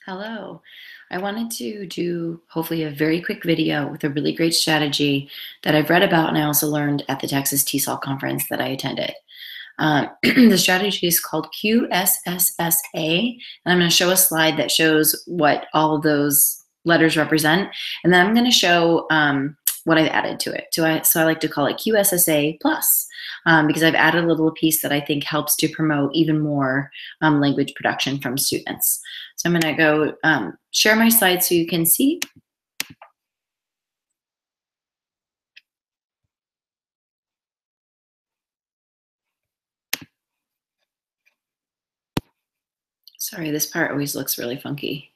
Hello. I wanted to do hopefully a very quick video with a really great strategy that I've read about and I also learned at the Texas TESOL conference that I attended. The strategy is called QSSSA, and I'm going to show a slide that shows what all of those letters represent, and then I'm going to show what I've added to it. So I like to call it QSSA plus because I've added a little piece that I think helps to promote even more language production from students. So I'm going to go share my slides so you can see. Sorry, this part always looks really funky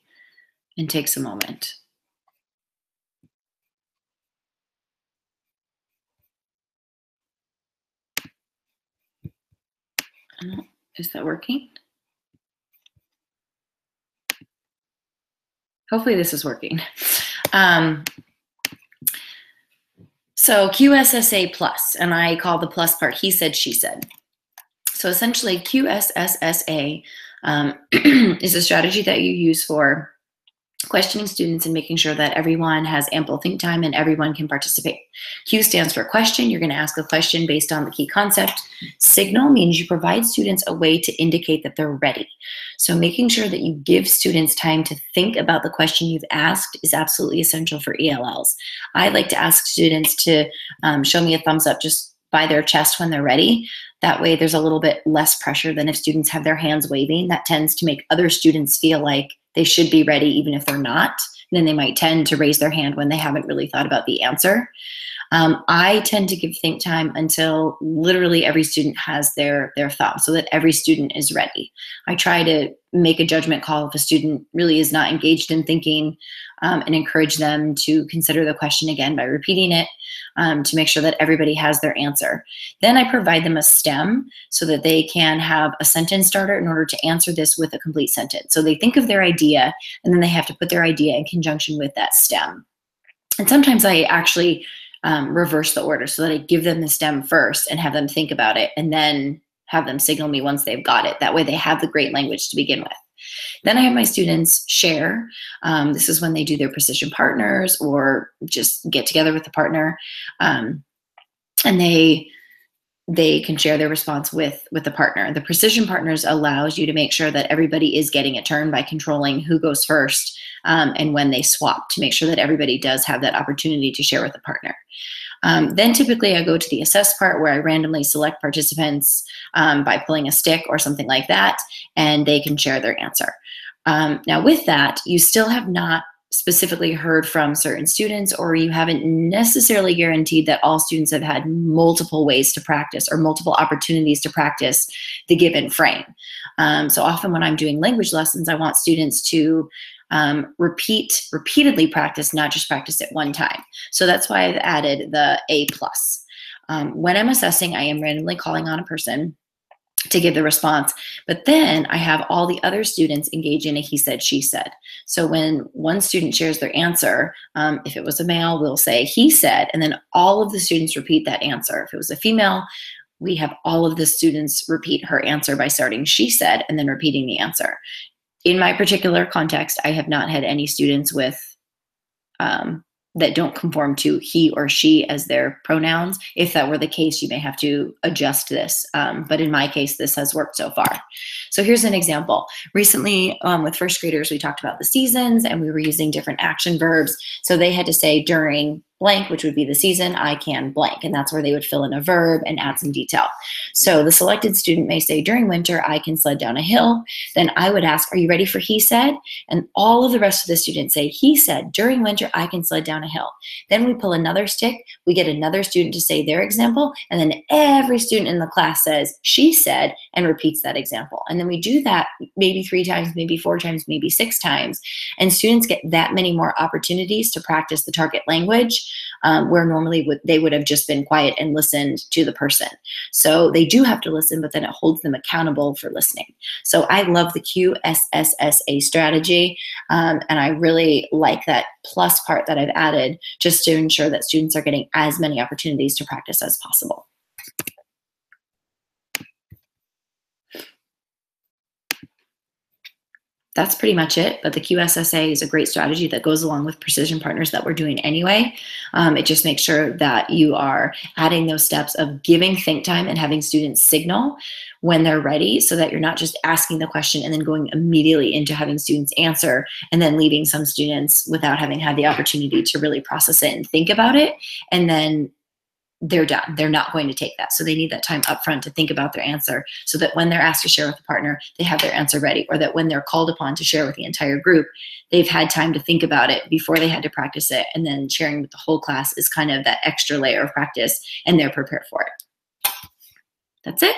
and takes a moment. Is that working? Hopefully this is working. So QSSA plus, and I call the plus part he said, she said. So essentially QSSSA is a strategy that you use for questioning students and making sure that everyone has ample think time and everyone can participate. Q stands for question. You're going to ask a question based on the key concept. Signal means you provide students a way to indicate that they're ready. So making sure that you give students time to think about the question you've asked is absolutely essential for ELLs. I like to ask students to show me a thumbs up just by their chest when they're ready. That way there's a little bit less pressure than if students have their hands waving. That tends to make other students feel like they should be ready even if they're not. And then they might tend to raise their hand when they haven't really thought about the answer. I tend to give think time until literally every student has their thumb so that every student is ready. I try to make a judgment call if a student really is not engaged in thinking and encourage them to consider the question again by repeating it to make sure that everybody has their answer. Then I provide them a stem so that they can have a sentence starter in order to answer this with a complete sentence. So they think of their idea and then they have to put their idea in conjunction with that stem. And sometimes I actually reverse the order so that I give them the stem first and have them think about it and then have them signal me once they've got it. That way they have the great language to begin with. Then I have my students share. This is when they do their precision partners or just get together with the partner. And they can share their response with the partner. The precision partners allows you to make sure that everybody is getting a turn by controlling who goes first and when they swap to make sure that everybody does have that opportunity to share with the partner. Then typically I go to the assess part where I randomly select participants by pulling a stick or something like that, and they can share their answer. Now with that, you still have not specifically heard from certain students, or you haven't necessarily guaranteed that all students have had multiple ways to practice or multiple opportunities to practice the given frame. So often when I'm doing language lessons, I want students to repeatedly practice, not just practice at one time. So that's why I've added the A+. When I'm assessing, I am randomly calling on a person to give the response, but then I have all the other students engage in a he said, she said. So when one student shares their answer, if it was a male, we'll say he said, and then all of the students repeat that answer. If it was a female, we have all of the students repeat her answer by starting she said and then repeating the answer. In my particular context, I have not had any students with that don't conform to he or she as their pronouns. If that were the case, you may have to adjust this. But in my case, this has worked so far. So here's an example. Recently, with first graders, we talked about the seasons and we were using different action verbs. So they had to say during blank, which would be the season, I can blank. And that's where they would fill in a verb and add some detail. So the selected student may say, during winter, I can sled down a hill. Then I would ask, are you ready for he said? And all of the rest of the students say, he said, during winter, I can sled down a hill. Then we pull another stick. We get another student to say their example. And then every student in the class says, she said, and repeats that example. And then we do that maybe 3 times, maybe 4 times, maybe 6 times. And students get that many more opportunities to practice the target language where normally they would have just been quiet and listened to the person. So they do have to listen, but then it holds them accountable for listening. So I love the QSSSA strategy, and I really like that plus part that I've added just to ensure that students are getting as many opportunities to practice as possible. That's pretty much it. But the QSSA is a great strategy that goes along with precision partners that we're doing anyway. It just makes sure that you are adding those steps of giving think time and having students signal when they're ready, so that you're not just asking the question and then going immediately into having students answer, and then leaving some students without having had the opportunity to really process it and think about it. And then they're done. They're not going to take that. So they need that time upfront to think about their answer, so that when they're asked to share with a partner, they have their answer ready, or that when they're called upon to share with the entire group, they've had time to think about it before they had to practice it. And then sharing with the whole class is kind of that extra layer of practice, and they're prepared for it. That's it.